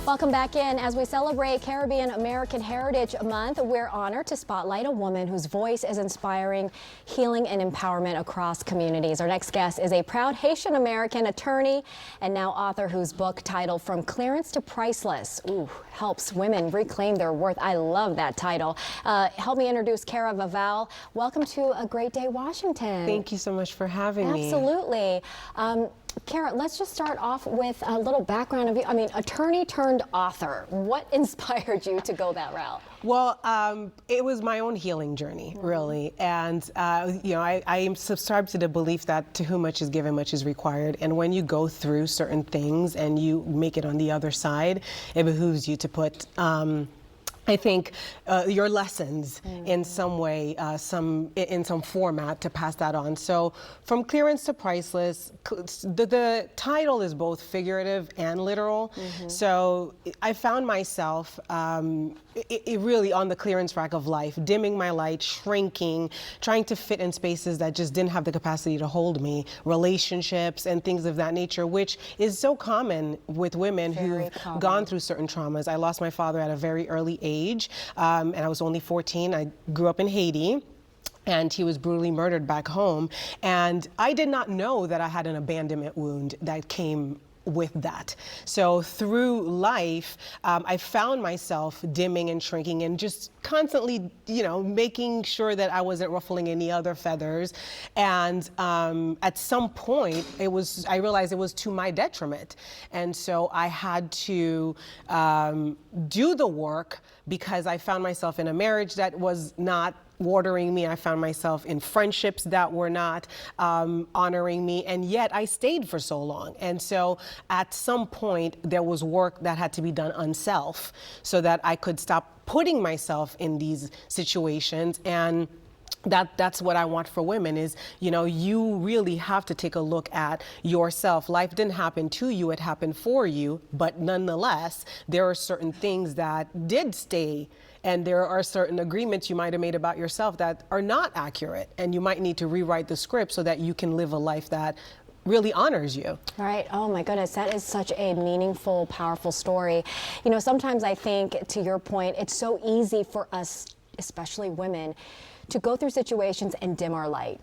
Welcome back in. As we celebrate Caribbean-American Heritage Month, we're honored to spotlight a woman whose voice is inspiring healing and empowerment across communities. Our next guest is a proud Haitian-American attorney and now author whose book titled From Clearance to Priceless helps women reclaim their worth. I love that title. Help me introduce Cara Vaval. Welcome to A Great Day, Washington. Thank you so much for having me. Absolutely. Cara, let's just start off with a little background of you. I mean, attorney turned author. What inspired you to go that route? Well, it was my own healing journey, really. And, you know, I am subscribed to the belief that to whom much is given, much is required. And when you go through certain things and you make it on the other side, it behooves you to put I think your lessons in some way, in some format to pass that on. So From Clearance to Priceless, the title is both figurative and literal. So I found myself really on the clearance rack of life, dimming my light, shrinking, trying to fit in spaces that just didn't have the capacity to hold me, relationships and things of that nature, which is so common with women who've gone through certain traumas. I lost my father at a very early age. And I was only 14. I grew up in Haiti, and he was brutally murdered back home. And I did not know that I had an abandonment wound that came with that. So through life, I found myself dimming and shrinking and just constantly, you know, making sure that I wasn't ruffling any other feathers. And at some point, I realized it was to my detriment. And so I had to do the work because I found myself in a marriage that was not watering me. I found myself in friendships that were not honoring me, and yet I stayed for so long. And so at some point there was work that had to be done on self so that I could stop putting myself in these situations. And that's what I want for women is, you know, you really have to take a look at yourself. Life didn't happen to you, it happened for you, but nonetheless, there are certain things that did stay, and there are certain agreements you might have made about yourself that are not accurate, and you might need to rewrite the script so that you can live a life that really honors you. All right. Oh my goodness, that is such a meaningful, powerful story. You know, sometimes I think, to your point, it's so easy for us, especially women, to go through situations and dim our light.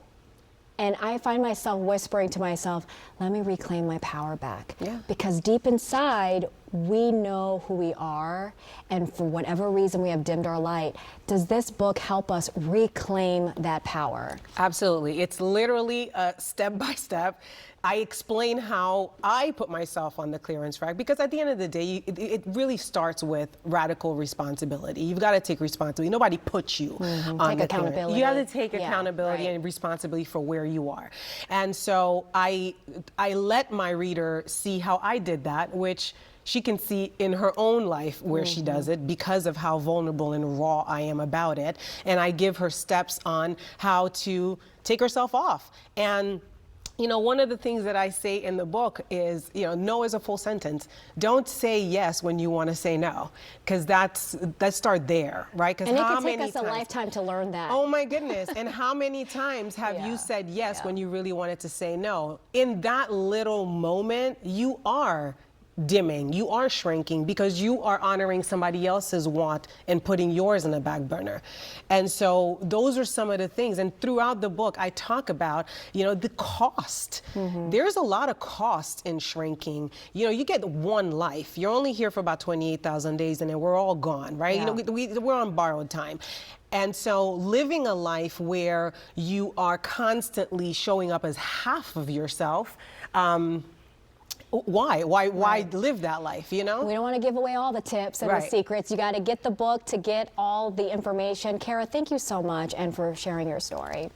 And I find myself whispering to myself, let me reclaim my power back. Yeah. Because deep inside, we know who we are, and for whatever reason we have dimmed our light. Does this book help us reclaim that power? Absolutely. It's literally step by step. I explain how I put myself on the clearance rack, because at the end of the day, it really starts with radical responsibility. You've got to take responsibility. Nobody puts you on the clearance. You have to take accountability and responsibility for where you are. And so I let my reader see how I did that, which she can see in her own life where she does it because of how vulnerable and raw I am about it. And I give her steps on how to take herself off. And you know, one of the things that I say in the book is, you know, no is a full sentence. Don't say yes when you want to say no, because let's start there, right? And it can take us a lifetime to learn that. Oh my goodness. And how many times have you said yes when you really wanted to say no? In that little moment, you are dimming, you are shrinking, because you are honoring somebody else's want and putting yours in the back burner. And so those are some of the things. And throughout the book, I talk about, you know, the cost. There's a lot of cost in shrinking. You know, you get one life. You're only here for about 28,000 days, and then we're all gone, right? You know, we're on borrowed time. And so living a life where you are constantly showing up as half of yourself, why live that life, you know? We don't want to give away all the tips and the secrets. You got to get the book to get all the information. Cara, thank you so much and for sharing your story.